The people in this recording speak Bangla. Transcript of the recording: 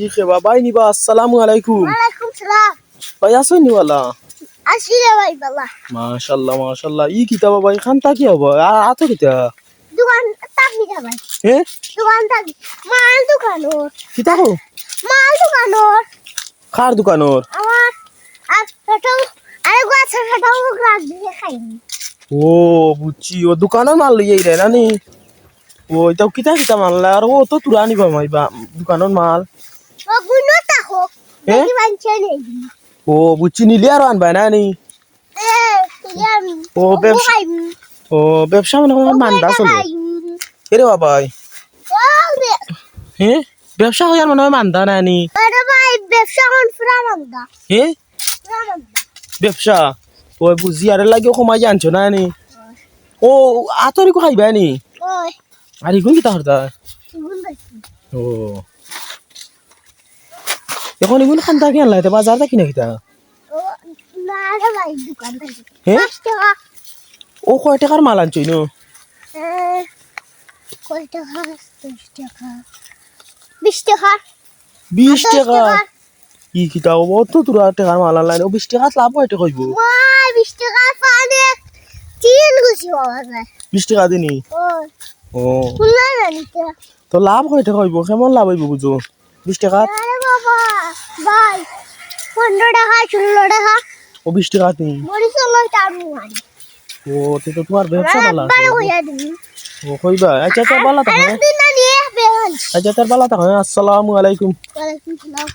ই খে বাবাই নিবা আসসালামু আলাইকুম। ওয়ালাইকুম সালাম। ভাই আছো নিওয়ালা? আসি রে ভাই বালা। মাশাআল্লাহ মাশাআল্লাহ। ই কিতা বাবা এখান তা কি হবো? আতো কিতা? দোকান থাকি রে ভাই। হে? দোকান থাকি। মাল দোকানোর। কিতা হো? মাল দোকানোর। খার দোকানোর? আমার আর ছোটো আরে গাছ ছোটো গ্লাস দিয়ে খাই। ও বুঝছি, ও দোকানের মাল লই আইরে নানি। ও এটা কিতা কিতা মাল আর ও তো তুরা নিবা মাইবা দোকানের মাল। ও গুনো তাকো। হে? দেখি বানছে নেই। ও বুঝছি নিলে আর আনবা নানি। এ ইয়াম। ও ব্যবসা ও ব্যবসা মানে আমার মান্দা চলে। এরে বাবাই। ও রে। হে? ব্যবসা হইয়ার মনে হয় মান্দা নানি। আরে ভাই ব্যবসা কোন ফ্রামান্দা। হে? ফ্রামান্দা। ব্যবসা ওই বুঝি আরে লাগে কমাই আনছো নানি। ও আতরি কো খাইবা নি? ওই আর ইগুন কিতা হরতা? গুন দেখি। ও এখন ইগুন খান্তা কি আনলাইতে বাজার তা কিনা কিতা? ও না রে ভাই দোকান থাকি। হে? 5 টাকা। ও কয় টাকার মাল আনছই নো? কয় টাকা? 10 টাকা 20 টাকা 20 10 টাকা। টাকা ই কিতা ও তো তুরা টাকার মাল আনলাই ও 20 টাকা লাভ হইতে কইবো। মা 20 টাকা পানে 3 গুছি পাওয়া যায় 20 টাকা দিনি। ও ও খুলনা না নিতে তো লাভ হইতে কইবো, কেমন লাভ হইবো বুঝো? 20 টাকা আরে বাবা ভাই 15 টাকা 16 টাকা ও 20 টাকা দিনি। মরিচ লই তারু আনি ও তো তোমার ব্যবসা ভালো আছে। একবার হইয়া দিবি ও কইবা আচ্ছা তোর ভালো থাকো। আরেকদিন না নিয়ে বেহল আচ্ছা তোর ভালো থাকো। আসসালামু আলাইকুম। ওয়ালাইকুম সালাম